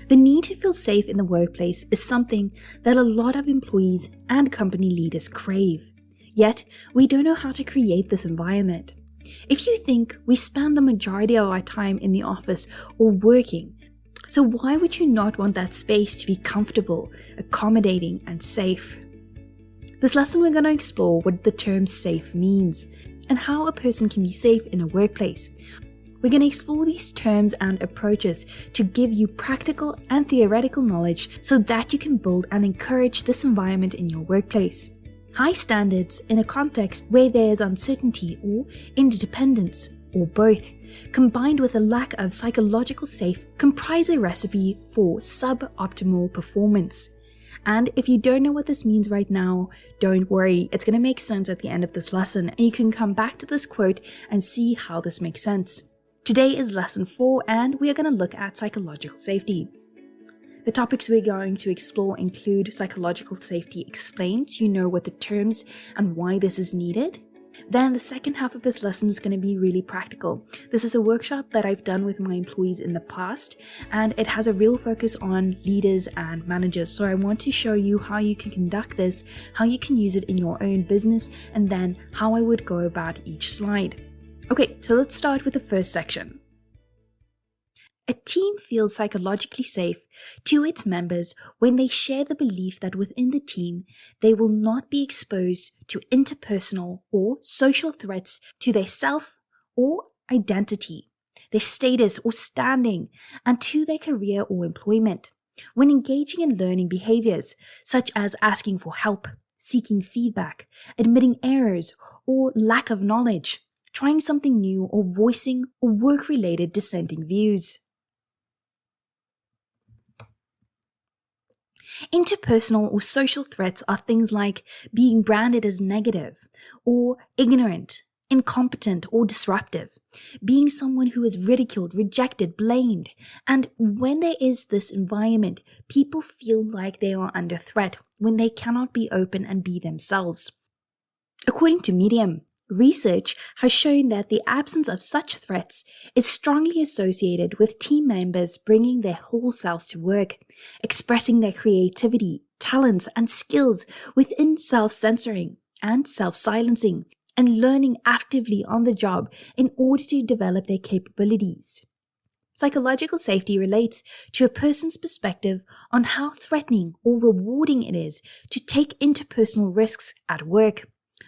The need to feel safe in the workplace is something that a lot of employees and company leaders crave. Yet, we don't know how to create this environment. If you think we spend the majority of our time in the office or working, so why would you not want that space to be comfortable, accommodating, and safe? This lesson we're going to explore what the term safe means and how a person can be safe in a workplace. We're going to explore these terms and approaches to give you practical and theoretical knowledge so that you can build and encourage this environment in your workplace. High standards in a context where there is uncertainty or interdependence, or both, combined with a lack of psychological safe, comprise a recipe for suboptimal performance. And if you don't know what this means right now, don't worry, it's going to make sense at the end of this lesson, and you can come back to this quote and see how this makes sense. Today is lesson 4, and we are going to look at psychological safety. The topics we're going to explore include psychological safety explained, so you know what the terms and why this is needed. Then the second half of this lesson is going to be really practical. This is a workshop that I've done with my employees in the past, and it has a real focus on leaders and managers. So I want to show you how you can conduct this, how you can use it in your own business, and then how I would go about each slide. Okay, so let's start with the first section. A team feels psychologically safe to its members when they share the belief that within the team, they will not be exposed to interpersonal or social threats to their self or identity, their status or standing, and to their career or employment. When engaging in learning behaviors, such as asking for help, seeking feedback, admitting errors or lack of knowledge, trying something new, or voicing or work-related dissenting views. Interpersonal or social threats are things like being branded as negative, or ignorant, incompetent, or disruptive, being someone who is ridiculed, rejected, blamed. And when there is this environment, people feel like they are under threat when they cannot be open and be themselves. According to Medium, research has shown that the absence of such threats is strongly associated with team members bringing their whole selves to work, expressing their creativity, talents, and skills within self-censoring and self-silencing, and learning actively on the job in order to develop their capabilities. Psychological safety relates to a person's perspective on how threatening or rewarding it is to take interpersonal risks at work.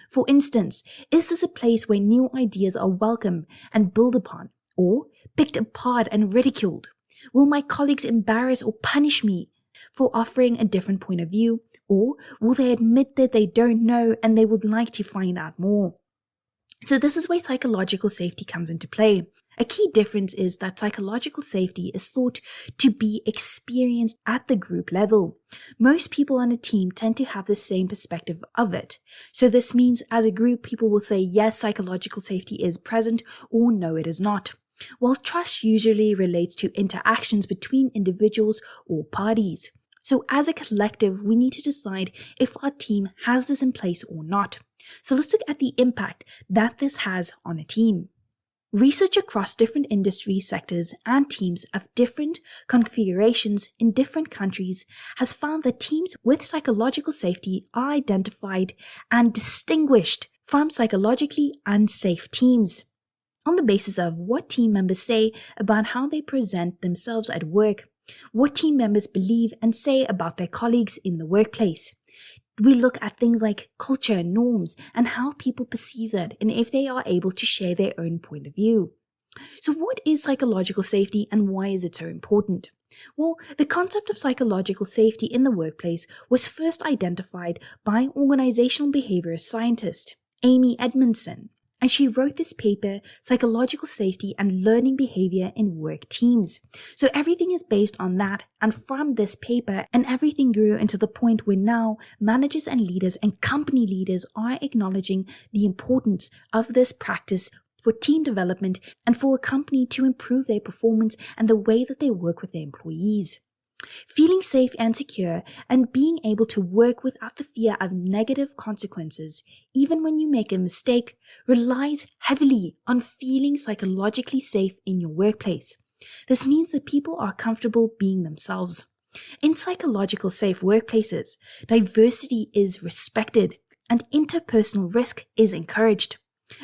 For instance, is this a place where new ideas are welcome and built upon, or picked apart and ridiculed? Will my colleagues embarrass or punish me for offering a different point of view, or will they admit that they don't know and they would like to find out more? So this is where psychological safety comes into play. A key difference is that psychological safety is thought to be experienced at the group level. Most people on a team tend to have the same perspective of it. So this means as a group, people will say yes, psychological safety is present, or no, it is not. While trust usually relates to interactions between individuals or parties. So as a collective, we need to decide if our team has this in place or not. So let's look at the impact that this has on a team. Research across different industry sectors and teams of different configurations in different countries has found that teams with psychological safety are identified and distinguished from psychologically unsafe teams on the basis of what team members say about how they present themselves at work, what team members believe and say about their colleagues in the workplace. We look at things like culture, norms, and how people perceive that, and if they are able to share their own point of view. So what is psychological safety and why is it so important? Well, the concept of psychological safety in the workplace was first identified by organizational behaviorist scientist Amy Edmondson, and she wrote this paper, Psychological Safety and Learning Behavior in Work Teams. So everything is based on that, and from this paper, and everything grew into the point where now managers and leaders and company leaders are acknowledging the importance of this practice for team development and for a company to improve their performance and the way that they work with their employees. Feeling safe and secure and being able to work without the fear of negative consequences, even when you make a mistake, relies heavily on feeling psychologically safe in your workplace. This means that people are comfortable being themselves. In psychological safe workplaces, diversity is respected and interpersonal risk is encouraged.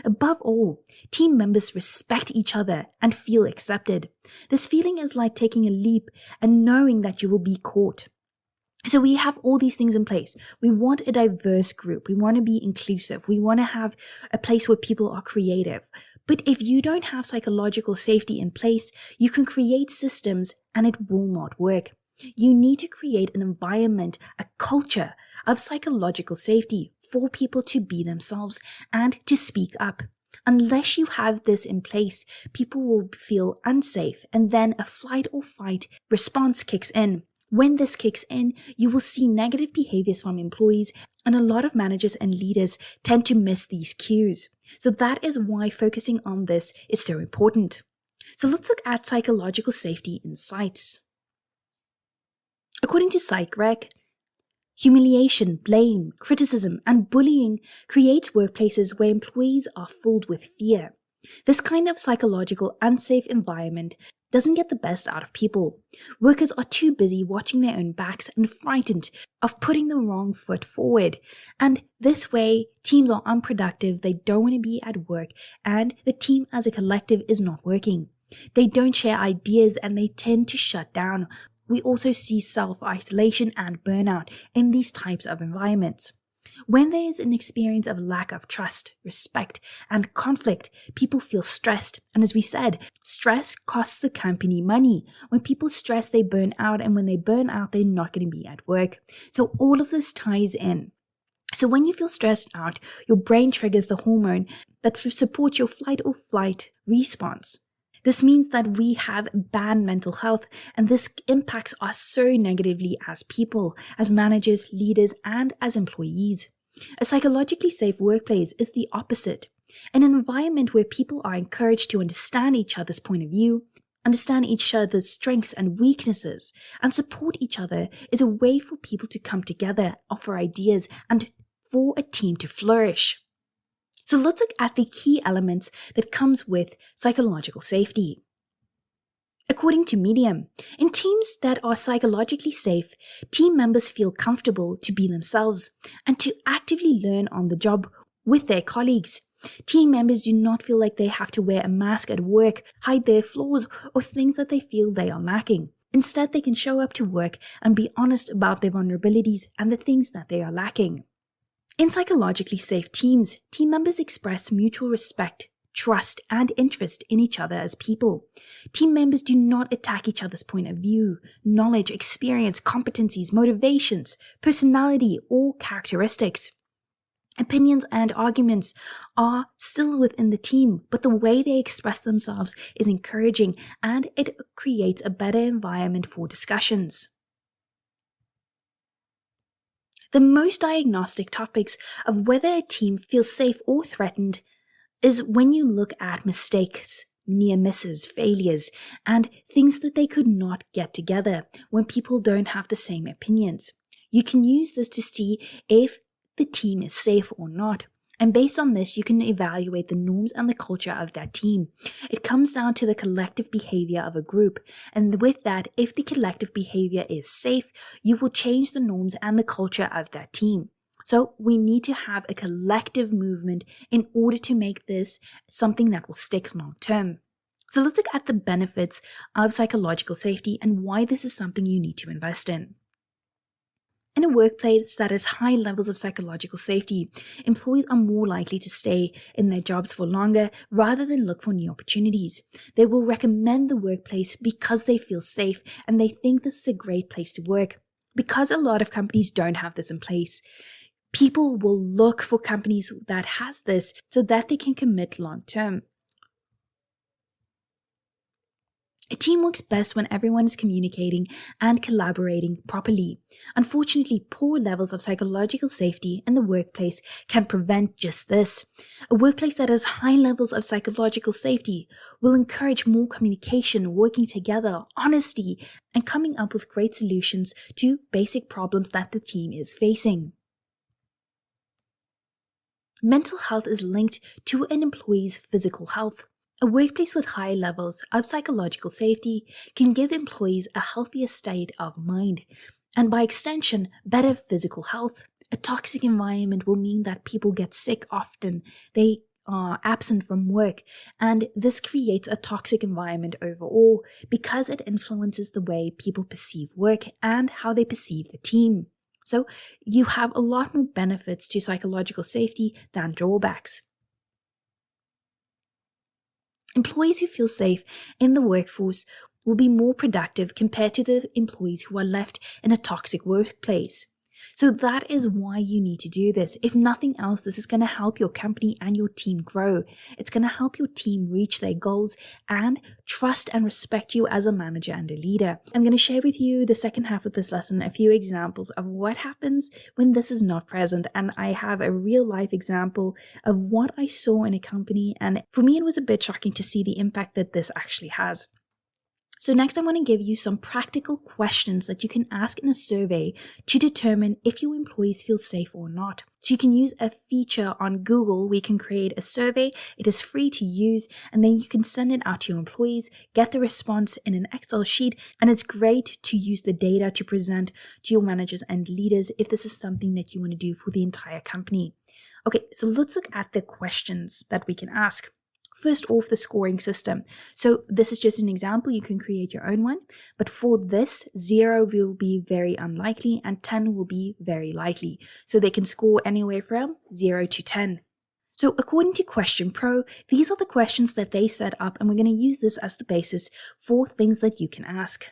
Above all, team members respect each other and feel accepted. This feeling is like taking a leap and knowing that you will be caught. So we have all these things in place. We want a diverse group. We want to be inclusive. We want to have a place where people are creative. But if you don't have psychological safety in place, you can create systems and it will not work. You need to create an environment, a culture of psychological safety for people to be themselves and to speak up. Unless you have this in place, people will feel unsafe and then a flight or fight response kicks in. When this kicks in, you will see negative behaviors from employees, and a lot of managers and leaders tend to miss these cues. So that is why focusing on this is so important. So let's look at psychological safety insights. According to PsychRec, humiliation, blame, criticism, and bullying create workplaces where employees are filled with fear. This kind of psychological unsafe environment doesn't get the best out of people. Workers are too busy watching their own backs and frightened of putting the wrong foot forward. And this way, teams are unproductive, they don't want to be at work, and the team as a collective is not working. They don't share ideas and they tend to shut down. We also see self-isolation and burnout in these types of environments. When there is an experience of lack of trust, respect, and conflict, people feel stressed. And as we said, stress costs the company money. When people stress, they burn out. And when they burn out, they're not going to be at work. So all of this ties in. So when you feel stressed out, your brain triggers the hormone that supports your flight or flight response. This means that we have bad mental health, and this impacts us so negatively as people, as managers, leaders, and as employees. A psychologically safe workplace is the opposite. An environment where people are encouraged to understand each other's point of view, understand each other's strengths and weaknesses, and support each other is a way for people to come together, offer ideas, and for a team to flourish. So let's look at the key elements that comes with psychological safety. According to Medium, in teams that are psychologically safe, team members feel comfortable to be themselves and to actively learn on the job with their colleagues. Team members do not feel like they have to wear a mask at work, hide their flaws, or things that they feel they are lacking. Instead, they can show up to work and be honest about their vulnerabilities and the things that they are lacking. In psychologically safe teams, team members express mutual respect, trust, and interest in each other as people. Team members do not attack each other's point of view, knowledge, experience, competencies, motivations, personality, or characteristics. Opinions and arguments are still within the team, but the way they express themselves is encouraging and it creates a better environment for discussions. The most diagnostic topics of whether a team feels safe or threatened is when you look at mistakes, near misses, failures, and things that they could not get together when people don't have the same opinions. You can use this to see if the team is safe or not. And based on this, you can evaluate the norms and the culture of that team. It comes down to the collective behavior of a group. And with that, if the collective behavior is safe, you will change the norms and the culture of that team. So we need to have a collective movement in order to make this something that will stick long term. So let's look at the benefits of psychological safety and why this is something you need to invest in. In a workplace that has high levels of psychological safety, employees are more likely to stay in their jobs for longer rather than look for new opportunities. They will recommend the workplace because they feel safe and they think this is a great place to work. Because a lot of companies don't have this in place, people will look for companies that has this so that they can commit long term. A team works best when everyone is communicating and collaborating properly. Unfortunately, poor levels of psychological safety in the workplace can prevent just this. A workplace that has high levels of psychological safety will encourage more communication, working together, honesty, and coming up with great solutions to basic problems that the team is facing. Mental health is linked to an employee's physical health. A workplace with high levels of psychological safety can give employees a healthier state of mind, and by extension, better physical health. A toxic environment will mean that people get sick often, they are absent from work, and this creates a toxic environment overall because it influences the way people perceive work and how they perceive the team. So you have a lot more benefits to psychological safety than drawbacks. Employees who feel safe in the workforce will be more productive compared to the employees who are left in a toxic workplace. So that is why you need to do this. If nothing else, this is going to help your company and your team grow. It's going to help your team reach their goals and trust and respect you as a manager and a leader. I'm going to share with you the second half of this lesson, a few examples of what happens when this is not present. And I have a real life example of what I saw in a company. And for me, it was a bit shocking to see the impact that this actually has. So next, I want to give you some practical questions that you can ask in a survey to determine if your employees feel safe or not. So you can use a feature on Google where you can create a survey. It is free to use, and then you can send it out to your employees, get the response in an Excel sheet, and it's great to use the data to present to your managers and leaders if this is something that you want to do for the entire company. Okay, so let's look at the questions that we can ask. First off, the scoring system. So this is just an example. You can create your own one. But for this, 0 will be very unlikely and 10 will be very likely. So they can score anywhere from 0 to 10. So according to Question Pro, these are the questions that they set up, and we're going to use this as the basis for things that you can ask.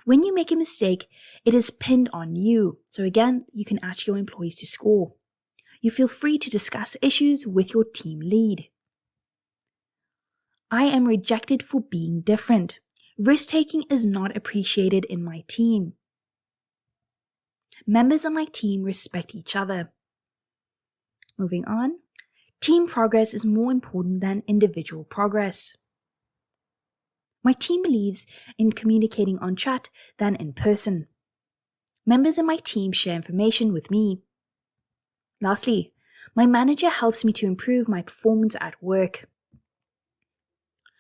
When you make a mistake, it is pinned on you. So again, you can ask your employees to score. You feel free to discuss issues with your team lead. I am rejected for being different. Risk-taking is not appreciated in my team. Members of my team respect each other. Moving on. Team progress is more important than individual progress. My team believes in communicating on chat than in person. Members of my team share information with me. Lastly, my manager helps me to improve my performance at work.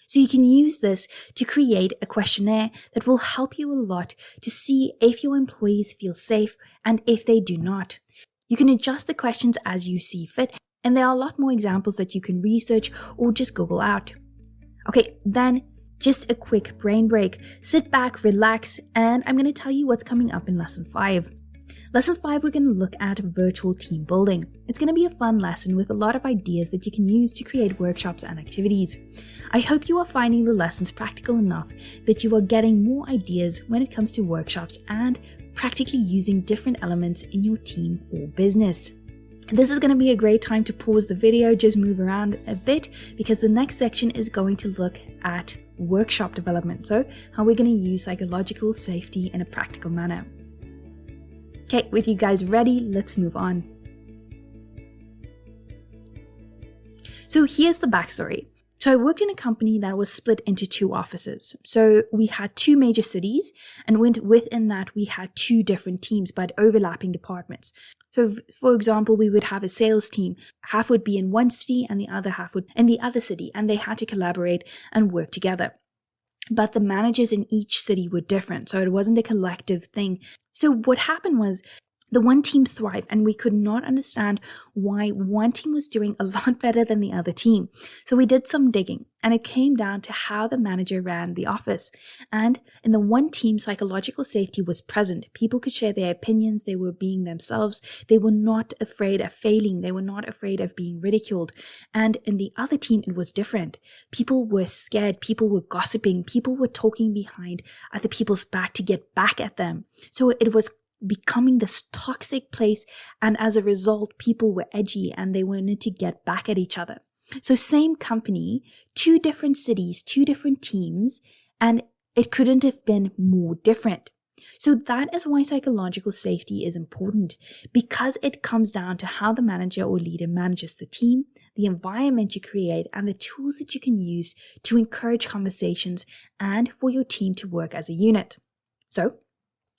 So you can use this to create a questionnaire that will help you a lot to see if your employees feel safe and if they do not. You can adjust the questions as you see fit, and there are a lot more examples that you can research or just Google out. Okay, then just a quick brain break. Sit back, relax, and I'm going to tell you what's coming up in Lesson 5. Lesson 5, we're going to look at virtual team building. It's going to be a fun lesson with a lot of ideas that you can use to create workshops and activities. I hope you are finding the lessons practical enough that you are getting more ideas when it comes to workshops and practically using different elements in your team or business. This is going to be a great time to pause the video, just move around a bit, because the next section is going to look at workshop development. So how we're going to use psychological safety in a practical manner. Okay, with you guys ready, let's move on. So here's the backstory. So I worked in a company that was split into 2 offices. So we had 2 major cities, and within that we had 2 different teams but overlapping departments. So for example, we would have a sales team. Half would be in one city and the other half would in the other city, and they had to collaborate and work together. But the managers in each city were different, so it wasn't a collective thing. So what happened was the one team thrived, and we could not understand why one team was doing a lot better than the other team. So we did some digging, and it came down to how the manager ran the office. And in the one team, psychological safety was present. People could share their opinions. They were being themselves. They were not afraid of failing. They were not afraid of being ridiculed. And in the other team, it was different. People were scared. People were gossiping. People were talking behind other people's back to get back at them. So it was becoming this toxic place, and as a result, people were edgy and they wanted to get back at each other. So same company, 2 different cities, 2 different teams, and it couldn't have been more different. So that is why psychological safety is important, because it comes down to how the manager or leader manages the team, the environment you create, and the tools that you can use to encourage conversations and for your team to work as a unit. So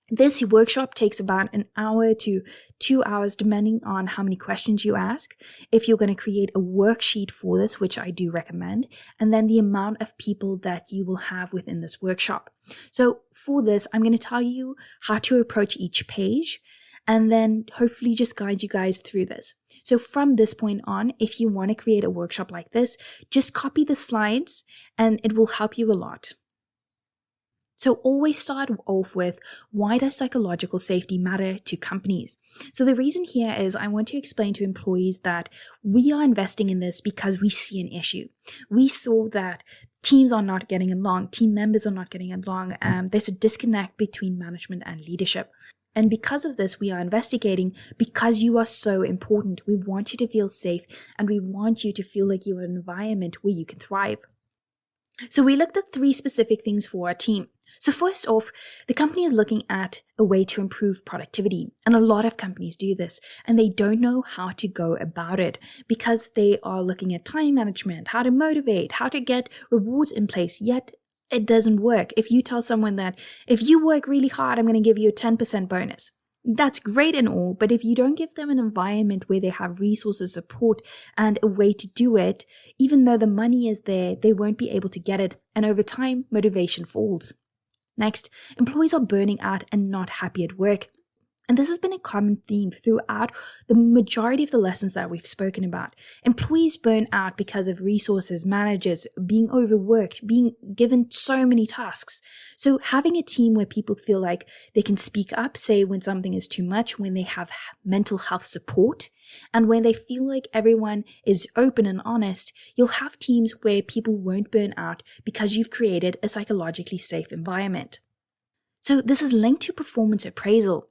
This workshop takes about an hour to 2 hours, depending on how many questions you ask. If you're going to create a worksheet for this, which I do recommend, and then the amount of people that you will have within this workshop. So for this, I'm going to tell you how to approach each page and then hopefully just guide you guys through this. So from this point on, if you want to create a workshop like this, just copy the slides and it will help you a lot. So always start off with, why does psychological safety matter to companies? So the reason here is I want to explain to employees that we are investing in this because we see an issue. We saw that teams are not getting along, team members are not getting along. There's a disconnect between management and leadership. And because of this, we are investigating because you are so important. We want you to feel safe and we want you to feel like you're in an environment where you can thrive. So we looked at 3 specific things for our team. So first off, the company is looking at a way to improve productivity. And a lot of companies do this and they don't know how to go about it because they are looking at time management, how to motivate, how to get rewards in place, yet it doesn't work. If you tell someone that if you work really hard, I'm going to give you a 10% bonus. That's great and all, but if you don't give them an environment where they have resources, support, and a way to do it, even though the money is there, they won't be able to get it. And over time, motivation falls. Next, employees are burning out and not happy at work. And this has been a common theme throughout the majority of the lessons that we've spoken about. Employees burn out because of resources, managers, being overworked, being given so many tasks. So having a team where people feel like they can speak up, say when something is too much, when they have mental health support, and when they feel like everyone is open and honest, you'll have teams where people won't burn out because you've created a psychologically safe environment. So this is linked to performance appraisal.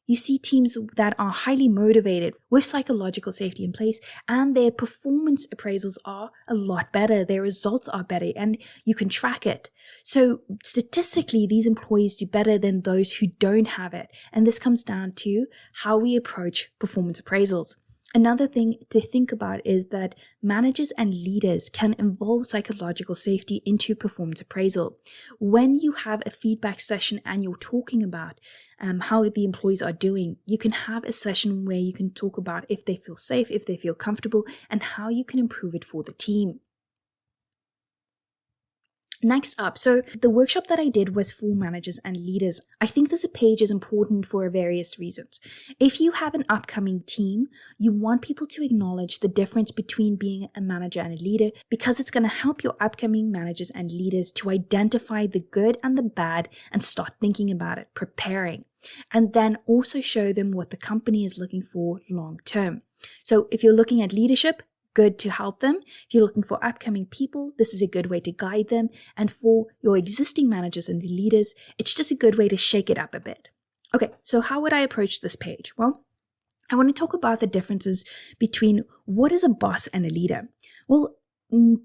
You see teams that are highly motivated with psychological safety in place and their performance appraisals are a lot better. Their results are better and you can track it. So statistically, these employees do better than those who don't have it. And this comes down to how we approach performance appraisals. Another thing to think about is that managers and leaders can involve psychological safety into performance appraisal. When you have a feedback session and you're talking about how the employees are doing, you can have a session where you can talk about if they feel safe, if they feel comfortable, and how you can improve it for the team. Next up, so the workshop that I did was for managers and leaders. I think this page is important for various reasons. If you have an upcoming team, you want people to acknowledge the difference between being a manager and a leader because it's going to help your upcoming managers and leaders to identify the good and the bad and start thinking about it, preparing, and then also show them what the company is looking for long term. So if you're looking at leadership, good to help them. If you're looking for upcoming people, this is a good way to guide them. And for your existing managers and the leaders, it's just a good way to shake it up a bit. Okay, so how would I approach this page? Well, I want to talk about the differences between what is a boss and a leader. Well,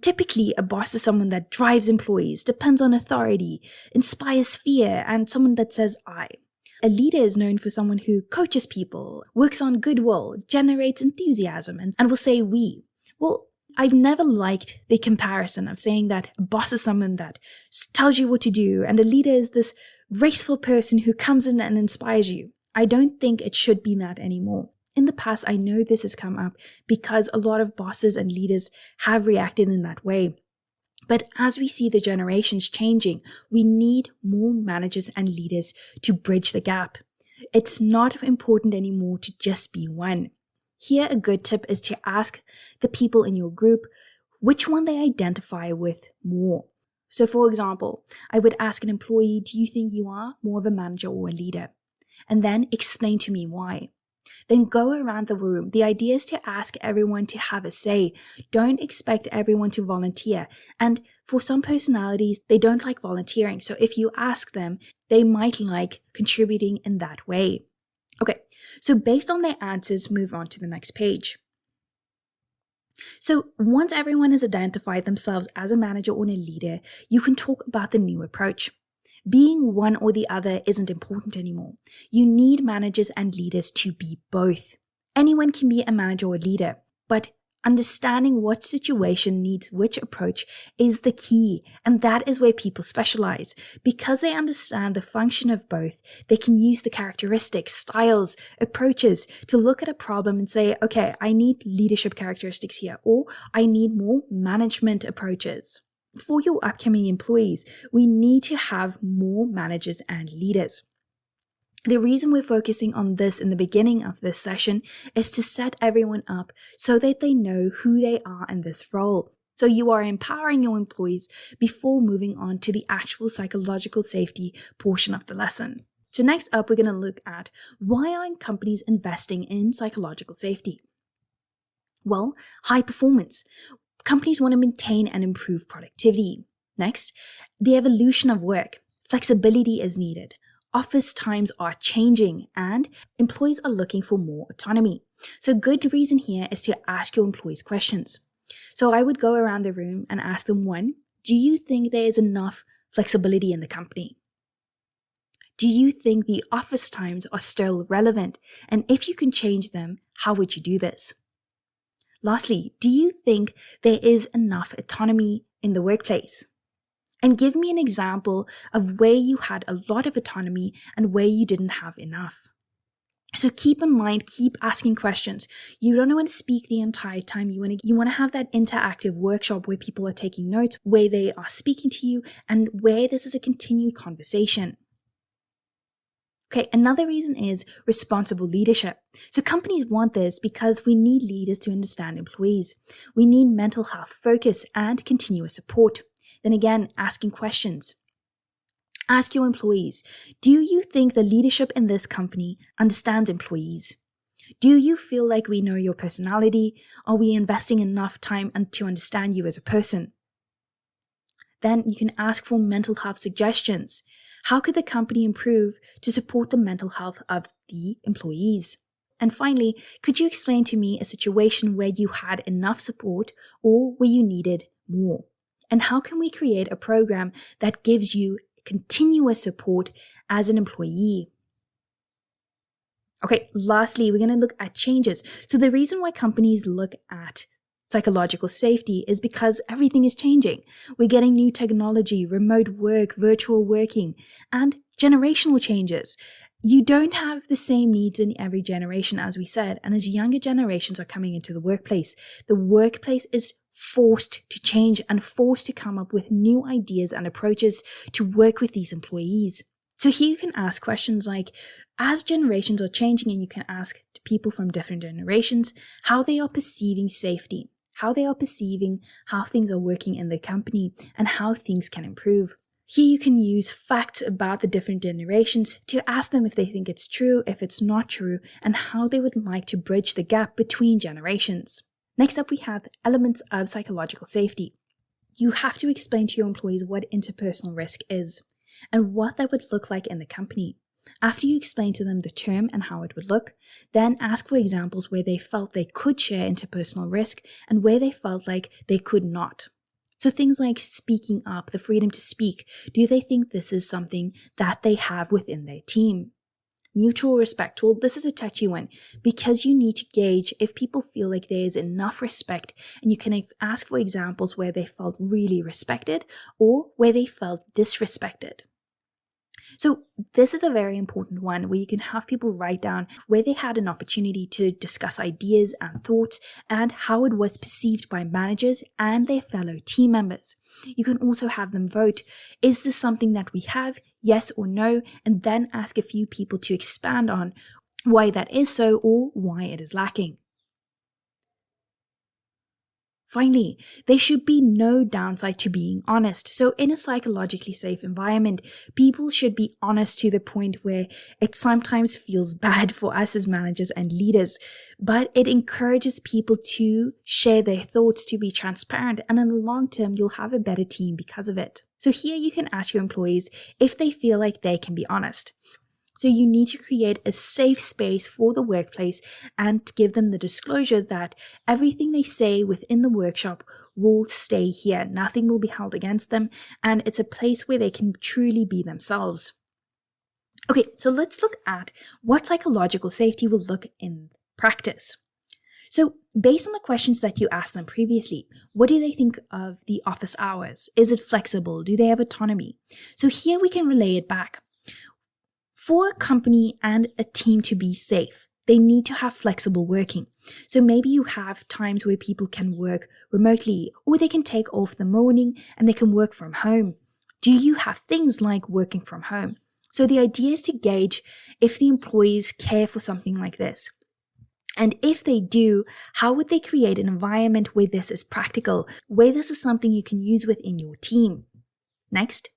typically a boss is someone that drives employees, depends on authority, inspires fear, and someone that says I. A leader is known for someone who coaches people, works on goodwill, generates enthusiasm, and will say we. Well, I've never liked the comparison of saying that a boss is someone that tells you what to do and a leader is this graceful person who comes in and inspires you. I don't think it should be that anymore. In the past, I know this has come up because a lot of bosses and leaders have reacted in that way. But as we see the generations changing, we need more managers and leaders to bridge the gap. It's not important anymore to just be one. Here, a good tip is to ask the people in your group which one they identify with more. So for example, I would ask an employee, do you think you are more of a manager or a leader? And then explain to me why. Then go around the room. The idea is to ask everyone to have a say. Don't expect everyone to volunteer. And for some personalities, they don't like volunteering. So if you ask them, they might like contributing in that way. Okay, so based on their answers, move on to the next page. So once everyone has identified themselves as a manager or a leader, you can talk about the new approach. Being one or the other isn't important anymore. You need managers and leaders to be both. Anyone can be a manager or a leader, but Understanding what situation needs which approach is the key, and that is where people specialize. Because they understand the function of both, they can use the characteristics, styles, approaches to look at a problem and say, okay, I need leadership characteristics here, or I need more management approaches. For your upcoming employees, we need to have more managers and leaders. The reason we're focusing on this in the beginning of this session is to set everyone up so that they know who they are in this role. So you are empowering your employees before moving on to the actual psychological safety portion of the lesson. So next up, we're going to look at why aren't companies investing in psychological safety? Well, high performance. Companies want to maintain and improve productivity. Next, the evolution of work. Flexibility is needed. Office times are changing and employees are looking for more autonomy. So a good reason here is to ask your employees questions. So I would go around the room and ask them, one, do you think there is enough flexibility in the company? Do you think the office times are still relevant? And if you can change them, how would you do this? Lastly, do you think there is enough autonomy in the workplace? And give me an example of where you had a lot of autonomy and where you didn't have enough. So keep in mind, keep asking questions. You don't want to speak the entire time. You want to have that interactive workshop where people are taking notes, where they are speaking to you, and where this is a continued conversation. Okay, another reason is responsible leadership. So companies want this because we need leaders to understand employees. We need mental health focus and continuous support. Then again, asking questions. Ask your employees, do you think the leadership in this company understands employees? Do you feel like we know your personality? Are we investing enough time to understand you as a person? Then you can ask for mental health suggestions. How could the company improve to support the mental health of the employees? And finally, could you explain to me a situation where you had enough support or where you needed more? And how can we create a program that gives you continuous support as an employee? Okay, lastly, we're going to look at changes. So the reason why companies look at psychological safety is because everything is changing. We're getting new technology, remote work, virtual working, and generational changes. You don't have the same needs in every generation, as we said, and as younger generations are coming into the workplace is forced to change and forced to come up with new ideas and approaches to work with these employees. So here you can ask questions like, as generations are changing, and you can ask people from different generations how they are perceiving safety, how they are perceiving how things are working in the company, and how things can improve. Here you can use facts about the different generations to ask them if they think it's true, if it's not true, and how they would like to bridge the gap between generations. Next up, we have elements of psychological safety. You have to explain to your employees what interpersonal risk is and what that would look like in the company. After you explain to them the term and how it would look, then ask for examples where they felt they could share interpersonal risk and where they felt like they could not. So things like speaking up, the freedom to speak. Do they think this is something that they have within their team? Mutual respect. Well, this is a touchy one because you need to gauge if people feel like there is enough respect, and you can ask for examples where they felt really respected or where they felt disrespected. So this is a very important one where you can have people write down where they had an opportunity to discuss ideas and thoughts and how it was perceived by managers and their fellow team members. You can also have them vote, is this something that we have, yes or no, and then ask a few people to expand on why that is so or why it is lacking. Finally, there should be no downside to being honest. So in a psychologically safe environment, people should be honest to the point where it sometimes feels bad for us as managers and leaders, but it encourages people to share their thoughts, to be transparent, and in the long term, you'll have a better team because of it. So here you can ask your employees if they feel like they can be honest. So you need to create a safe space for the workplace and give them the disclosure that everything they say within the workshop will stay here. Nothing will be held against them, and it's a place where they can truly be themselves. Okay, so let's look at what psychological safety will look in practice. So, based on the questions that you asked them previously, what do they think of the office hours? Is it flexible? Do they have autonomy? So, here we can relay it back. For a company and a team to be safe, they need to have flexible working. So maybe you have times where people can work remotely, or they can take off the morning and they can work from home. Do you have things like working from home? So the idea is to gauge if the employees care for something like this. And if they do, how would they create an environment where this is practical, where this is something you can use within your team? Next.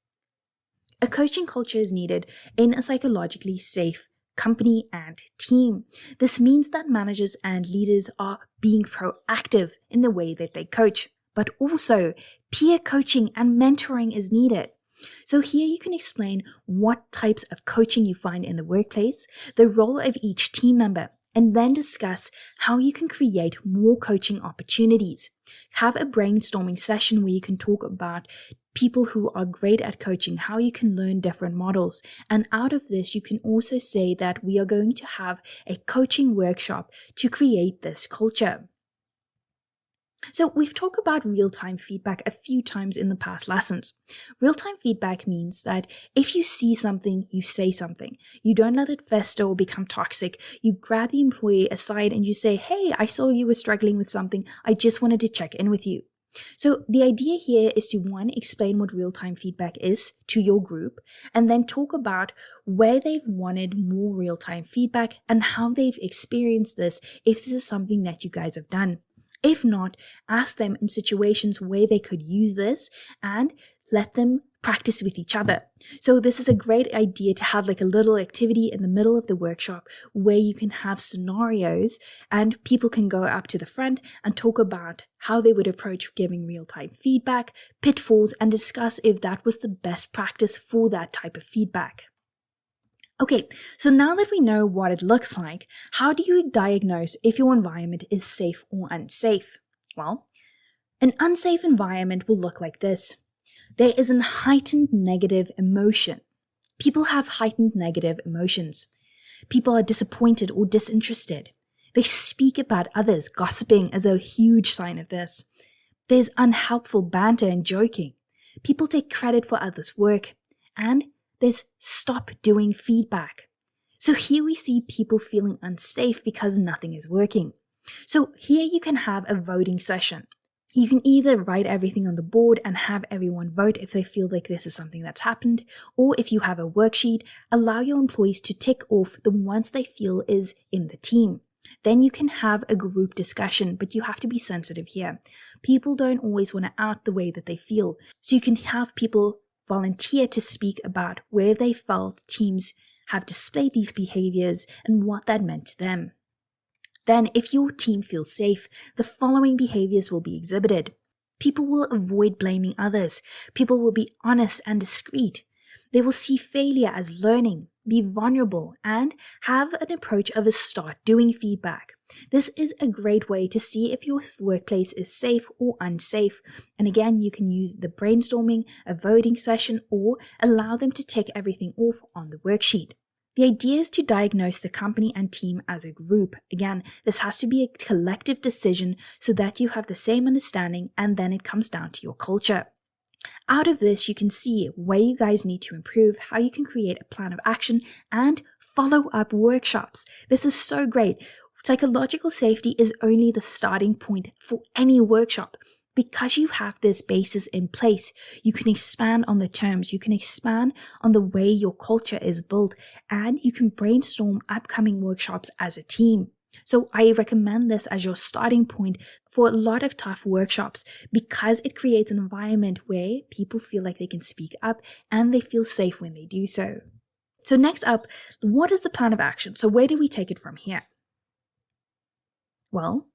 A coaching culture is needed in a psychologically safe company and team. This means that managers and leaders are being proactive in the way that they coach, but also peer coaching and mentoring is needed. So here you can explain what types of coaching you find in the workplace, the role of each team member, and then discuss how you can create more coaching opportunities. Have a brainstorming session where you can talk about people who are great at coaching, how you can learn different models. And out of this, you can also say that we are going to have a coaching workshop to create this culture. So we've talked about real-time feedback a few times in the past lessons. Real-time feedback means that if you see something, you say something. You don't let it fester or become toxic. You grab the employee aside and you say, hey, I saw you were struggling with something. I just wanted to check in with you. So the idea here is to, one, explain what real-time feedback is to your group, and then talk about where they've wanted more real-time feedback and how they've experienced this if this is something that you guys have done. If not, ask them in situations where they could use this and let them practice with each other. So this is a great idea to have like a little activity in the middle of the workshop where you can have scenarios and people can go up to the front and talk about how they would approach giving real-time feedback, pitfalls, and discuss if that was the best practice for that type of feedback. Okay, so now that we know what it looks like, how do you diagnose if your environment is safe or unsafe? Well, an unsafe environment will look like this. There is a heightened negative emotion. People have heightened negative emotions. People are disappointed or disinterested. They speak about others. Gossiping is a huge sign of this. There's unhelpful banter and joking. People take credit for others' work. And there's stop doing feedback. So here we see people feeling unsafe because nothing is working. So here you can have a voting session. You can either write everything on the board and have everyone vote if they feel like this is something that's happened, or if you have a worksheet, allow your employees to tick off the ones they feel is in the team. Then you can have a group discussion, but you have to be sensitive here. People don't always want to out the way that they feel. So you can have people volunteer to speak about where they felt teams have displayed these behaviors and what that meant to them. Then, if your team feels safe, the following behaviors will be exhibited. People will avoid blaming others. People will be honest and discreet. They will see failure as learning, be vulnerable, and have an approach of a start doing feedback. This is a great way to see if your workplace is safe or unsafe. And again, you can use the brainstorming, a voting session, or allow them to take everything off on the worksheet. The idea is to diagnose the company and team as a group. Again, this has to be a collective decision so that you have the same understanding, and then it comes down to your culture. Out of this, you can see where you guys need to improve, how you can create a plan of action, and follow up workshops. This is so great. Psychological safety is only the starting point for any workshop. Because you have this basis in place, you can expand on the terms, you can expand on the way your culture is built, and you can brainstorm upcoming workshops as a team. So I recommend this as your starting point for a lot of tough workshops because it creates an environment where people feel like they can speak up and they feel safe when they do so. So next up, what is the plan of action? So where do we take it from here? Well,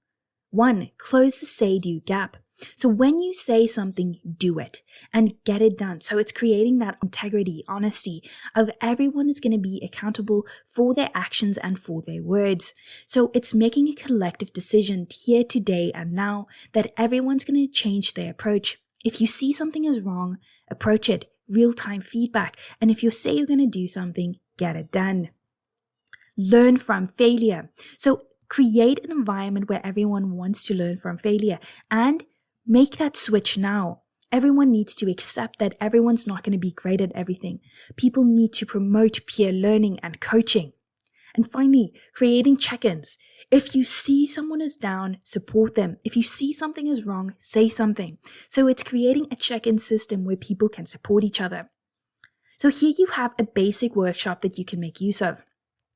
1, close the say-do gap. So when you say something, do it and get it done. So it's creating that integrity, honesty of everyone is going to be accountable for their actions and for their words. So it's making a collective decision here, today, and now that everyone's going to change their approach. If you see something is wrong, approach it, real-time feedback. And if you say you're going to do something, get it done. Learn from failure. So Create an environment where everyone wants to learn from failure and make that switch now. Everyone needs to accept that everyone's not going to be great at everything. People need to promote peer learning and coaching. And finally, creating check-ins. If you see someone is down, support them. If you see something is wrong, say something. So it's creating a check-in system where people can support each other. So here you have a basic workshop that you can make use of.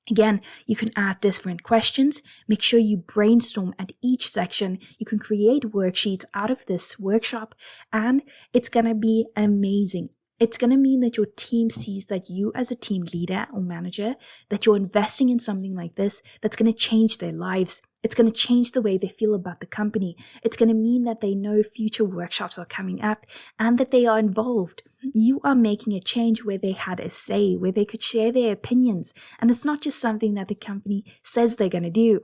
Again, you can add different questions. Make sure you brainstorm at each section. You can create worksheets out of this workshop, and it's going to be amazing. It's going to mean that your team sees that you as a team leader or manager, that you're investing in something like this that's going to change their lives. It's going to change the way they feel about the company. It's going to mean that they know future workshops are coming up and that they are involved. You are making a change where they had a say, where they could share their opinions. And it's not just something that the company says they're going to do.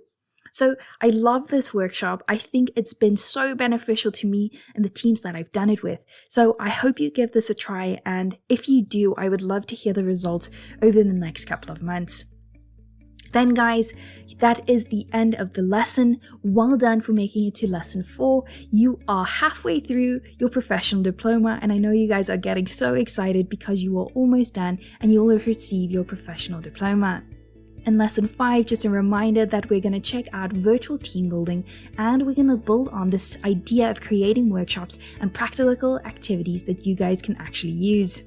So I love this workshop. I think it's been so beneficial to me and the teams that I've done it with. So I hope you give this a try. And if you do, I would love to hear the results over the next couple of months. Then guys, that is the end of the lesson. Well done for making it to lesson 4. You are halfway through your professional diploma, and I know you guys are getting so excited because you are almost done and you will receive your professional diploma. In lesson 5, just a reminder that we're going to check out virtual team building, and we're going to build on this idea of creating workshops and practical activities that you guys can actually use.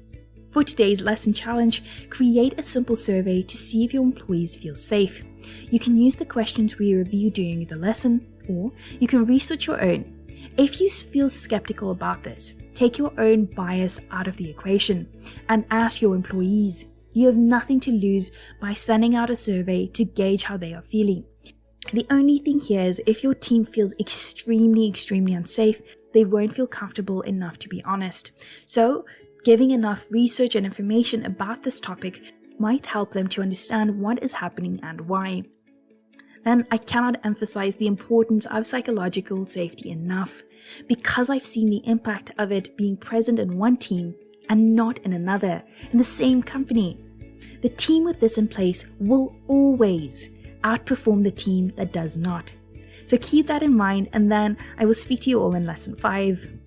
For today's lesson challenge, create a simple survey to see if your employees feel safe. You can use the questions we review during the lesson, or you can research your own. If you feel skeptical about this, take your own bias out of the equation and ask your employees. You have nothing to lose by sending out a survey to gauge how they are feeling. The only thing here is if your team feels extremely unsafe, they won't feel comfortable enough to be honest. So, giving enough research and information about this topic might help them to understand what is happening and why. Then I cannot emphasize the importance of psychological safety enough, because I've seen the impact of it being present in one team and not in another, in the same company. The team with this in place will always outperform the team that does not. So keep that in mind, and then I will speak to you all in lesson 5.